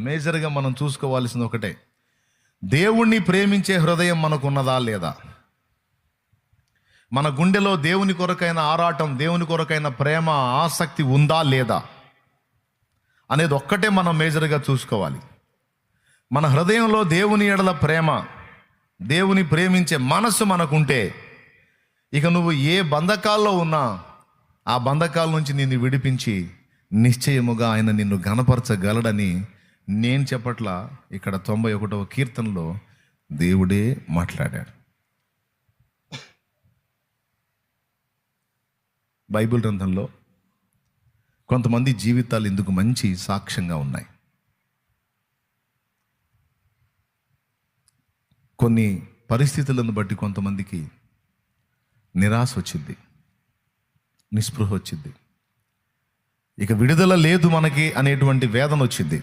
మేజర్గా మనం చూసుకోవాల్సింది ఒకటే, దేవుణ్ణి ప్రేమించే హృదయం మనకున్నదా లేదా? మన గుండెలో దేవుని కొరకైన ఆరాటం, దేవుని కొరకైన ప్రేమ, ఆసక్తి ఉందా లేదా అనేది ఒక్కటే మనం మేజర్గా చూసుకోవాలి. మన హృదయంలో దేవుని ఎడల ప్రేమ, దేవుని ప్రేమించే మనస్సు మనకుంటే, ఇక నువ్వు ఏ బంధకాల్లో ఉన్నా ఆ బంధకాల నుంచి నిన్ను విడిపించి నిశ్చయముగా ఆయన నిన్ను ఘనపరచగలడని నేను చెప్పట్ల, ఇక్కడ 91వ కీర్తనలో దేవుడే మాట్లాడాడు. బైబిల్ గ్రంథంలో కొంతమంది జీవితాలు ఇందుకు మంచి సాక్ష్యంగా ఉన్నాయి. కొన్ని పరిస్థితులను బట్టి కొంతమందికి నిరాశ వచ్చింది, నిస్పృహ వచ్చింది, ఇక విడుదల లేదు మనకి అనేటువంటి వేదన వచ్చింది.